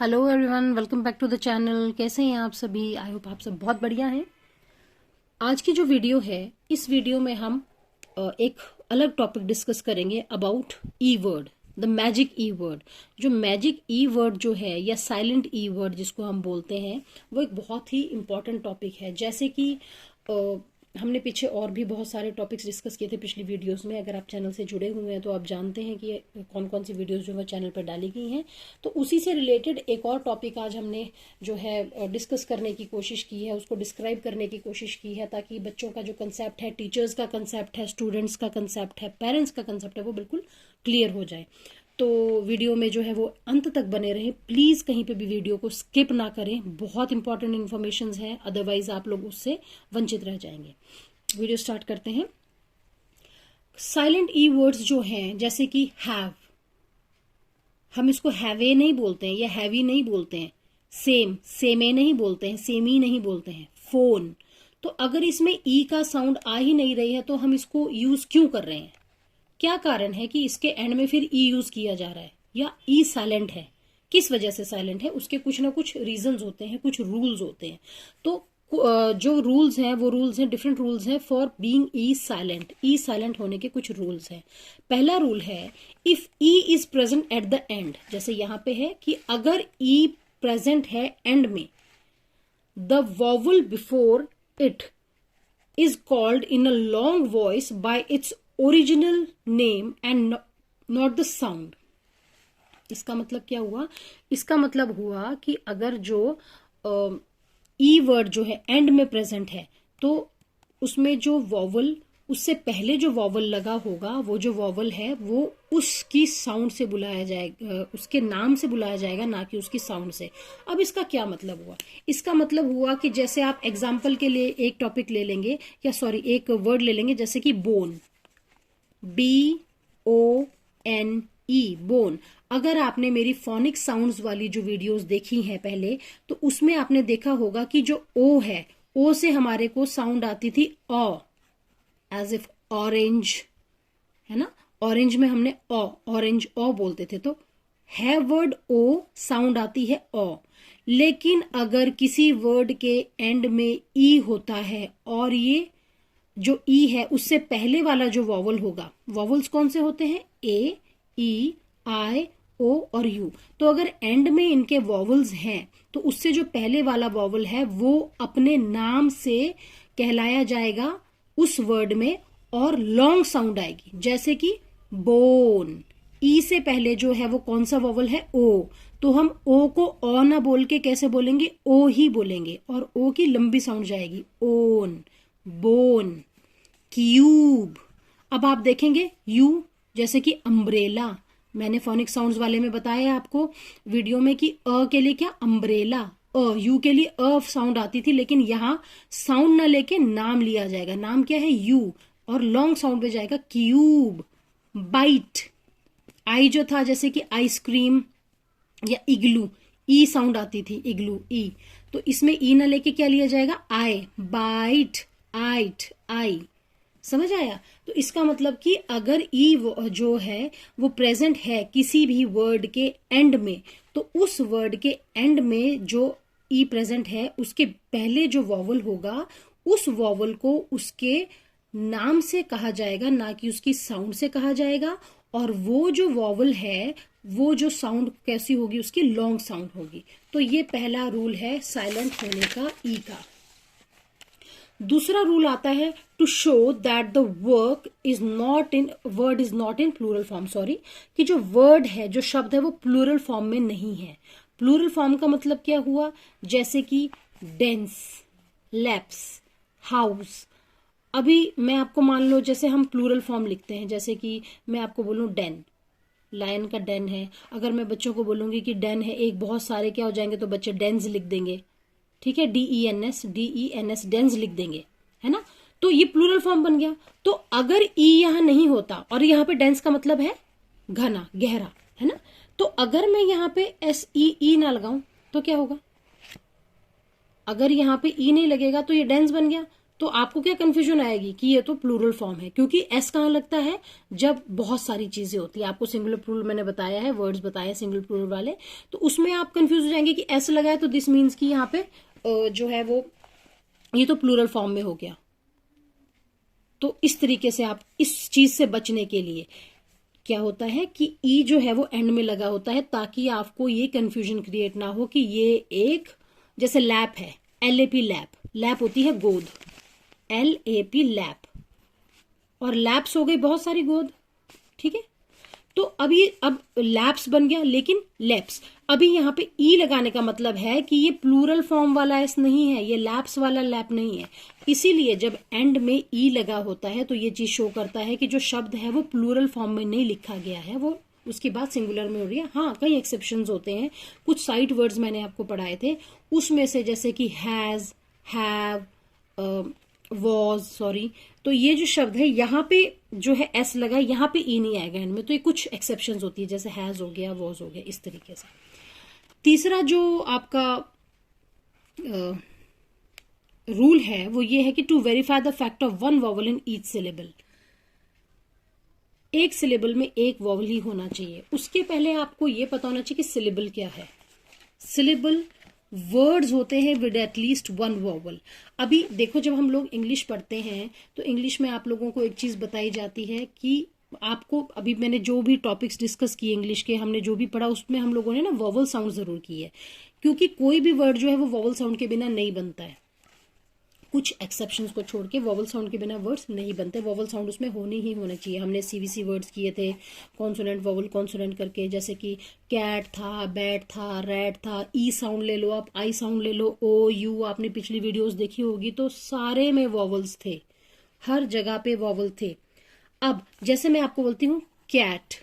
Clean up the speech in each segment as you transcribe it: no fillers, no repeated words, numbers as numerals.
Hello everyone, welcome back to the channel. कैसे हैं आप सभी? आई होप आप सब बहुत बढ़िया हैं। आज की जो वीडियो है, इस वीडियो में हम एक अलग टॉपिक डिस्कस करेंगे about E word, the magic E word. जो मैजिक ई वर्ड जो है या साइलेंट ई वर्ड जिसको हम बोलते हैं, वो एक बहुत ही इम्पॉर्टेंट टॉपिक है। जैसे कि हमने पीछे और भी बहुत सारे टॉपिक्स डिस्कस किए थे पिछली वीडियोस में। अगर आप चैनल से जुड़े हुए हैं तो आप जानते हैं कि कौन कौन सी वीडियोस जो है चैनल पर डाली गई हैं। तो उसी से रिलेटेड एक और टॉपिक आज हमने जो है डिस्कस करने की कोशिश की है, उसको डिस्क्राइब करने की कोशिश की है, ताकि बच्चों का जो कंसेप्ट है, टीचर्स का कंसेप्ट है, स्टूडेंट्स का कंसेप्ट है, पेरेंट्स का कंसेप्ट है, वो बिल्कुल क्लियर हो जाए। तो वीडियो में जो है वो अंत तक बने रहें। प्लीज़ कहीं पे भी वीडियो को स्किप ना करें, बहुत इंपॉर्टेंट इन्फॉर्मेशन है, अदरवाइज आप लोग उससे वंचित रह जाएंगे। वीडियो स्टार्ट करते हैं। साइलेंट ई वर्ड्स जो हैं, जैसे कि हैव, हम इसको हैवे नहीं बोलते हैं या हैवी नहीं बोलते हैं। सेम, सेमे नहीं बोलते हैं, सेमी नहीं बोलते हैं। फोन, तो अगर इसमें ई का साउंड आ ही नहीं रही है तो हम इसको यूज क्यों कर रहे हैं? क्या कारण है कि इसके एंड में फिर ई यूज किया जा रहा है या ई साइलेंट है? किस वजह से साइलेंट है? उसके कुछ ना कुछ रीजंस होते हैं, कुछ रूल्स होते हैं। तो जो रूल्स हैं वो रूल्स हैं, डिफरेंट रूल्स हैं for being E silent. E silent होने के कुछ रूल्स हैं। पहला रूल है, if E is present at the end. जैसे यहां पे है कि अगर ई प्रेजेंट है एंड में, the vowel before it is called in a long voice by its original name and not the sound। इसका मतलब क्या हुआ? इसका मतलब हुआ कि अगर जो ई वर्ड जो है एंड में प्रेजेंट है, तो उसमें जो वॉवल, उससे पहले जो वॉवल लगा होगा, वो जो वॉवल है वो उसकी साउंड से बुलाया जाएगा, उसके नाम से बुलाया जाएगा, ना कि उसकी साउंड से। अब इसका क्या मतलब हुआ? इसका मतलब हुआ कि जैसे आप एग्जाम्पल के लिए एक टॉपिक ले लेंगे, या सॉरी एक वर्ड ले लेंगे, जैसे कि बोन, BONE, बोन। अगर आपने मेरी फोनिक साउंड्स वाली जो वीडियोस देखी हैं पहले, तो उसमें आपने देखा होगा कि जो ओ है, ओ से हमारे को साउंड आती थी ऑ, एज इफ ऑरेंज, है ना। ऑरेंज में हमने ऑरेंज ओ बोलते थे। तो है वर्ड ओ, साउंड आती है ओ। लेकिन अगर किसी वर्ड के एंड में ई होता है और ये जो ई है उससे पहले वाला जो वॉवल होगा, वॉवल्स कौन से होते हैं? ए, ई, आई, ओ और यू। तो अगर एंड में इनके वॉवल्स हैं तो उससे जो पहले वाला वॉवल है वो अपने नाम से कहलाया जाएगा उस वर्ड में, और लॉन्ग साउंड आएगी। जैसे कि बोन, ई से पहले जो है वो कौन सा वॉवल है? ओ। तो हम ओ को ओ ना बोल के कैसे बोलेंगे? ओ ही बोलेंगे, और ओ की लंबी साउंड जाएगी, ओन, बोन। क्यूब, अब आप देखेंगे यू, जैसे कि अम्ब्रेला। मैंने फोनिक साउंड्स वाले में बताया आपको वीडियो में कि अ के लिए क्या? अम्ब्रेला। यू के लिए साउंड आती थी, लेकिन यहां साउंड ना लेके नाम लिया जाएगा। नाम क्या है? यू, और लॉन्ग साउंड पे जाएगा क्यूब। बाइट, आई जो था, जैसे कि आइसक्रीम या इग्लू, ई साउंड आती थी, इग्लू, ई। तो इसमें ई ना लेके क्या लिया जाएगा? आई, बाइट, आइट, आई। समझ आया? तो इसका मतलब कि अगर ई जो है वो प्रेजेंट है किसी भी वर्ड के एंड में, तो उस वर्ड के एंड में जो ई प्रेजेंट है उसके पहले जो वॉवल होगा, उस वॉवल को उसके नाम से कहा जाएगा, ना कि उसकी साउंड से कहा जाएगा। और वो जो वॉवल है, वो जो साउंड कैसी होगी? उसकी लॉन्ग साउंड होगी। तो ये पहला रूल है साइलेंट होने का, ई का। दूसरा रूल आता है, to show that the word is not in plural form. Sorry, कि जो वर्ड है, जो शब्द है, वो प्लूरल फॉर्म में नहीं है। प्लूरल फॉर्म का मतलब क्या हुआ? जैसे कि डेंस, लैप्स, हाउस। अभी मैं आपको मान लो, जैसे हम प्लूरल फॉर्म लिखते हैं, जैसे कि मैं आपको बोलूं डेन, लायन का डेन है। अगर मैं बच्चों को बोलूंगी कि डेन है, एक बहुत सारे क्या हो जाएंगे? तो बच्चे डेंस लिख देंगे। ठीक है, DENS, डेंस लिख देंगे, है ना। तो ये प्लूरल फॉर्म बन गया। तो अगर ई यहां नहीं होता, और यहाँ पे डेंस का मतलब है घना, गहरा, है ना। तो अगर मैं यहाँ पे SEE ना लगाऊं तो क्या होगा? अगर यहाँ पे ई नहीं लगेगा तो ये डेंस बन गया। तो आपको क्या कंफ्यूजन आएगी कि ये तो प्लूरल फॉर्म है, क्योंकि एस कहाँ लगता है जब बहुत सारी चीजें होती है। आपको सिंगुलर प्लूरल मैंने बताया है, वर्ड्स बताए सिंगुलर प्लूरल वाले, तो उसमें आप कंफ्यूज हो जाएंगे कि एस लगा है तो दिस मीन्स कि यहाँ पे जो है वो ये तो प्लूरल फॉर्म में हो गया। तो इस तरीके से आप इस चीज से बचने के लिए क्या होता है कि ई जो है वो एंड में लगा होता है, ताकि आपको ये कंफ्यूजन क्रिएट ना हो कि ये एक, जैसे लैप है, LAP लैप, लैप होती है गोद, LAP लैप, और लैप्स हो गई बहुत सारी गोद, ठीक है। तो अब लैप्स बन गया, लेकिन लैप्स, अभी यहाँ पे ई लगाने का मतलब है कि ये प्लूरल फॉर्म वाला एस नहीं है, ये लैप्स वाला लैप नहीं है। इसीलिए जब एंड में ई लगा होता है तो ये चीज शो करता है कि जो शब्द है वो प्लूरल फॉर्म में नहीं लिखा गया है, वो उसकी बात सिंगुलर में हो रही है। हाँ, कई एक्सेप्शंस होते हैं, कुछ साइट वर्ड्स मैंने आपको पढ़ाए थे, उसमें से जैसे कि हैज, हैव, वॉज, सॉरी, तो ये जो शब्द है यहाँ पे जो है एस लगा है, यहाँ पे ई नहीं आएगा एंड में, तो ये कुछ एक्सेप्शंस होती है, जैसे हैज हो गया, वॉज हो गया, इस तरीके से। तीसरा जो आपका रूल है वो ये है कि to verify the fact of one vowel in each syllable, एक सिलेबल में एक वॉवल ही होना चाहिए। उसके पहले आपको ये पता होना चाहिए कि सिलेबल क्या है। सिलेबल वर्ड्स होते हैं विद एटलीस्ट वन वॉवल। अभी देखो, जब हम लोग इंग्लिश पढ़ते हैं तो इंग्लिश में आप लोगों को एक चीज बताई जाती है कि आपको, अभी मैंने जो भी टॉपिक्स डिस्कस किए इंग्लिश के, हमने जो भी पढ़ा उसमें हम लोगों ने ना वॉवल साउंड जरूर की है, क्योंकि कोई भी वर्ड जो है वो वॉवल साउंड के बिना नहीं बनता है। कुछ एक्सेप्शंस को छोड़ के वॉवल साउंड के बिना वर्ड्स नहीं बनते, वॉवल साउंड उसमें होने ही होने चाहिए। हमने CVC वर्ड्स किए थे कॉन्सोनेंट वॉवल कॉन्सोनेंट करके, जैसे कि कैट था, बैट था, रैट था, ई साउंड ले लो आप, आई साउंड ले लो, ओ यू, आपने पिछली वीडियोस देखी होगी, तो सारे में वॉवल्स थे, हर जगह पे वॉवल थे। अब जैसे मैं आपको बोलती हूँ कैट,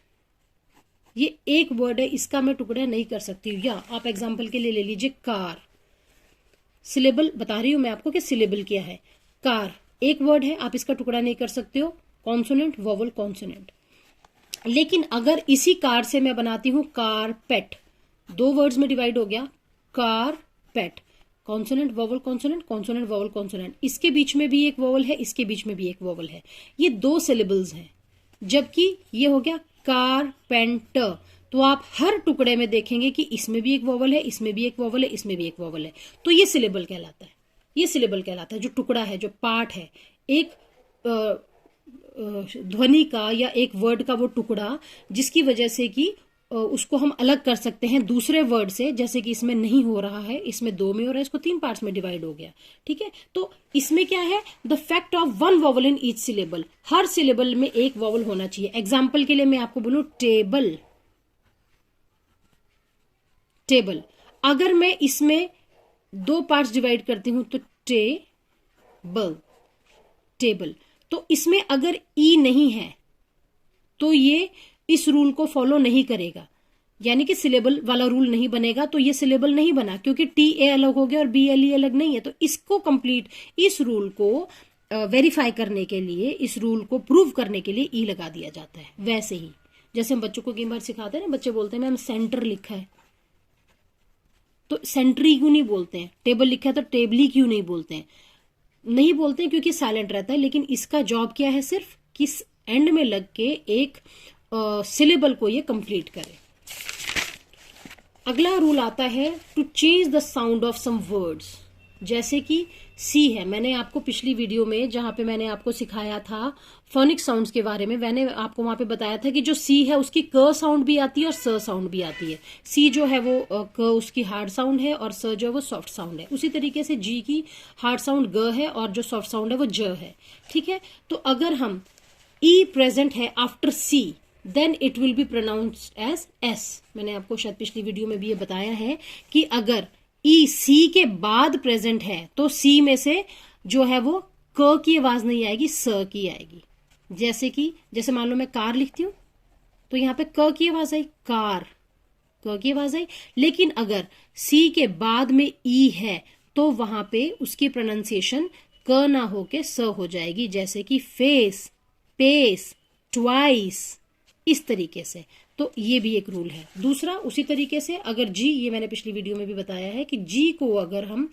ये एक वर्ड है, इसका मैं टुकड़ा नहीं कर सकती हूँ। या आप एग्जाम्पल के लिए ले लीजिए कार, सिलेबल बता रही हूं मैं आपको कि सिलेबल क्या है। कार एक वर्ड है, आप इसका टुकड़ा नहीं कर सकते हो, कॉन्सोनेंट वॉवल कॉन्सोनेंट। लेकिन अगर इसी कार से मैं बनाती हूं कार पेट, दो वर्ड्स में डिवाइड हो गया, carpet, consonant vowel consonant, consonant vowel consonant, इसके बीच में भी एक वॉवल है, इसके बीच में भी एक वॉवल है, ये दो सिलेबल्स हैं। जबकि ये हो गया कारपेंटर, तो आप हर टुकड़े में देखेंगे कि इसमें भी एक वॉवल है, इसमें भी एक वॉवल है, इसमें भी एक वॉवल है, तो ये सिलेबल कहलाता है। ये सिलेबल कहलाता है, जो टुकड़ा है, जो पार्ट है, एक ध्वनि का या एक वर्ड का वो टुकड़ा, जिसकी वजह से कि उसको हम अलग कर सकते हैं दूसरे वर्ड से, जैसे कि इसमें नहीं हो रहा है, इसमें दो में हो रहा है, इसको 3 पार्ट्स में डिवाइड हो गया, ठीक है। तो इसमें क्या है, the fact of one vowel in each syllable, her syllable में एक वॉवल होना चाहिए। एग्जाम्पल के लिए मैं आपको बोलूं टेबल, टेबल, अगर मैं इसमें 2 पार्ट्स डिवाइड करती हूं तो टेबल, टेबल, तो इसमें अगर ई नहीं है तो ये इस रूल को फॉलो नहीं करेगा, यानी कि सिलेबल वाला रूल नहीं बनेगा, तो ये सिलेबल नहीं बना, क्योंकि TA अलग हो गया और BLE अलग नहीं है। तो इसको कंप्लीट, इस रूल को वेरीफाई करने के लिए, इस रूल को प्रूव करने के लिए ई लगा दिया जाता है। वैसे ही जैसे हम बच्चों को कई बार सिखाते हैं ना, बच्चे बोलते हैं मैम सेंटर लिखा है, तो सेंट्री क्यों नहीं बोलते हैं, टेबल लिखा है तो टेबली क्यों नहीं बोलते हैं, नहीं बोलते हैं क्योंकि साइलेंट रहता है। लेकिन इसका जॉब क्या है, सिर्फ किस एंड में लग के एक सिलेबल को ये कंप्लीट करे। अगला रूल आता है to change the sound of some words, जैसे कि सी है, मैंने आपको पिछली वीडियो में जहां पे मैंने आपको सिखाया था फोनिक साउंड्स के बारे में, मैंने आपको वहां पे बताया था कि जो सी है उसकी क साउंड भी आती है और स साउंड भी आती है। सी जो है वो क उसकी हार्ड साउंड है और स जो है वो सॉफ्ट साउंड है। उसी तरीके से जी की हार्ड साउंड ग है और जो सॉफ्ट साउंड है वो ज है, ठीक है। तो अगर हम ई प्रेजेंट है after C, then it will be pronounced as S. मैंने आपको शायद पिछली वीडियो में भी ये बताया है कि अगर ई सी के बाद प्रेजेंट है तो सी में से जो है वो क की आवाज नहीं आएगी, स की आएगी। जैसे मान लो मैं कार लिखती हूं तो यहां पे क की आवाज आई, कार, क की आवाज आई। लेकिन अगर सी के बाद में ई है तो वहां पे उसकी प्रोनाउंसिएशन क ना होके स हो जाएगी, जैसे कि फेस, पेस, ट्वाइस, इस तरीके से। तो ये भी एक रूल है। दूसरा उसी तरीके से अगर जी, ये मैंने पिछली वीडियो में भी बताया है कि जी को अगर हम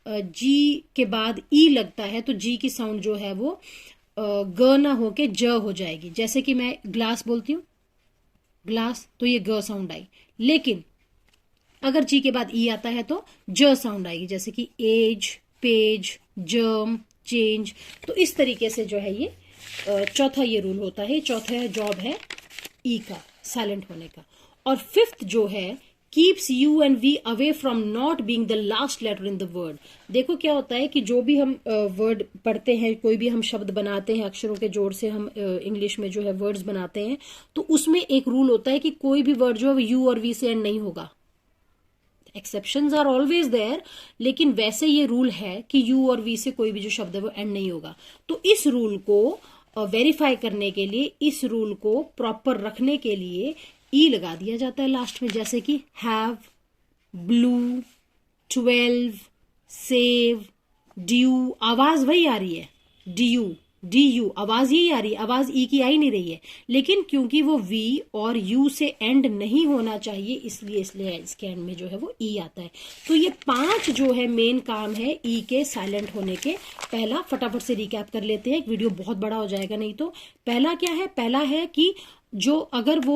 जी के बाद ई लगता है तो जी की साउंड जो है वो ग ना होके ज हो जाएगी। जैसे कि मैं ग्लास बोलती हूँ, ग्लास, तो ये ग साउंड आई। लेकिन अगर जी के बाद ई आता है तो ज साउंड आएगी, जैसे कि एज, पेज, जर्म, चेंज। तो इस तरीके से जो है ये चौथा ये रूल होता है, चौथा जॉब है ई का, साइलेंट होने का। और फिफ्थ जो है keeps U and V away from not being the last letter in the word. देखो क्या होता है कि जो भी हम वर्ड पढ़ते हैं, कोई भी हम शब्द बनाते हैं, अक्षरों के जोड़ से हम इंग्लिश में जो है वर्ड्स बनाते हैं, तो उसमें एक रूल होता है कि कोई भी वर्ड जो है यू और वी से एंड नहीं होगा। एक्सेप्शंस आर ऑलवेज देयर, लेकिन वैसे ये रूल है कि यू और वी से कोई भी जो शब्द है वो एंड नहीं होगा। तो इस रूल को वेरीफाई करने के लिए, इस रूल को प्रॉपर रखने के लिए ई लगा दिया जाता है लास्ट में, जैसे कि हैव, ब्लू, 12, सेव, ड्यू। आवाज वही आ रही है, ड्यू, डी यू, आवाज यही आ रही है, आवाज ई की आ ही नहीं रही है। लेकिन क्योंकि वो वी और यू से एंड नहीं होना चाहिए, इसलिए इसके एंड में जो है वो ई आता है। तो ये 5 जो है मेन काम है ई के साइलेंट होने के। पहला फटाफट से रिकैप कर लेते हैं, एक वीडियो बहुत बड़ा हो जाएगा नहीं तो। पहला क्या है? पहला है कि जो अगर वो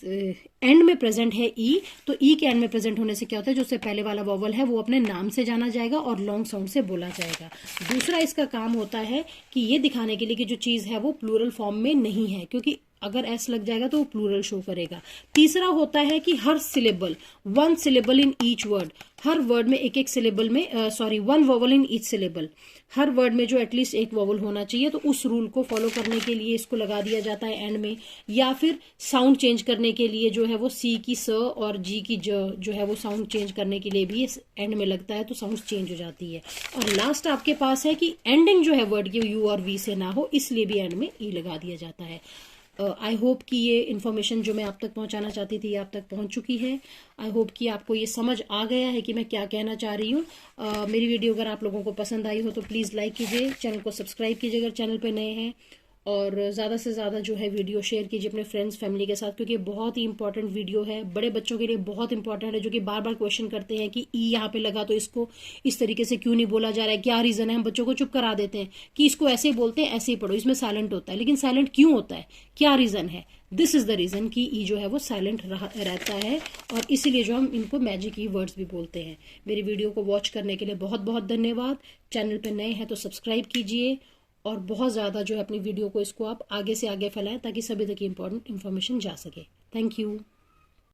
एंड में प्रेजेंट है ई, तो ई के एंड में प्रेजेंट होने से क्या होता है, जो उससे पहले वाला वॉवल है वो अपने नाम से जाना जाएगा और लॉन्ग साउंड से बोला जाएगा। दूसरा इसका काम होता है कि ये दिखाने के लिए कि जो चीज है वो प्लूरल फॉर्म में नहीं है, क्योंकि अगर एस लग जाएगा तो वो प्लूरल शो करेगा। तीसरा होता है कि हर syllable, 1 syllable in each word, हर वर्ड में एक सिलेबल में 1 वॉवल इन ईच सिलेबल, हर वर्ड में जो एटलीस्ट एक वॉवल होना चाहिए। तो उस रूल को फॉलो करने के लिए इसको लगा दिया जाता है एंड में। या फिर साउंड चेंज करने के लिए जो है वो सी की स और जी की ज जो है वो साउंड चेंज करने के लिए भी एंड में लगता है, तो साउंड चेंज हो जाती है। और लास्ट आपके पास है कि एंडिंग जो है वर्ड की यू और वी से ना हो, इसलिए भी एंड में ई लगा दिया जाता है। आई होप कि ये इन्फॉर्मेशन जो मैं आप तक पहुंचाना चाहती थी आप तक पहुंच चुकी है। आई होप कि आपको ये समझ आ गया है कि मैं क्या कहना चाह रही हूँ। मेरी वीडियो अगर आप लोगों को पसंद आई हो तो प्लीज़ लाइक कीजिए, चैनल को सब्सक्राइब कीजिए अगर चैनल पे नए हैं, और ज़्यादा से ज़्यादा जो है वीडियो शेयर कीजिए अपने फ्रेंड्स फैमिली के साथ, क्योंकि बहुत ही इंपॉर्टेंट वीडियो है, बड़े बच्चों के लिए बहुत इंपॉर्टेंट है, जो कि बार बार क्वेश्चन करते हैं कि ई यहाँ पे लगा तो इसको इस तरीके से क्यों नहीं बोला जा रहा है, क्या रीज़न है। हम बच्चों को चुप करा देते हैं कि इसको ऐसे ही बोलते हैं, ऐसे ही पढ़ो, इसमें साइलेंट होता है। लेकिन साइलेंट क्यों होता है, क्या रीज़न है? दिस इज द रीज़न कि ई जो है वो साइलेंट रहता है, और इसीलिए जो हम इनको मैजिक ई वर्ड्स भी बोलते हैं। मेरी वीडियो को वॉच करने के लिए बहुत बहुत धन्यवाद। चैनल पे नए हैं तो सब्सक्राइब कीजिए, और बहुत ज़्यादा जो है अपनी वीडियो को इसको आप आगे से आगे फैलाएं ताकि सभी तक इम्पोर्टेंट इन्फॉर्मेशन जा सके। Thank you.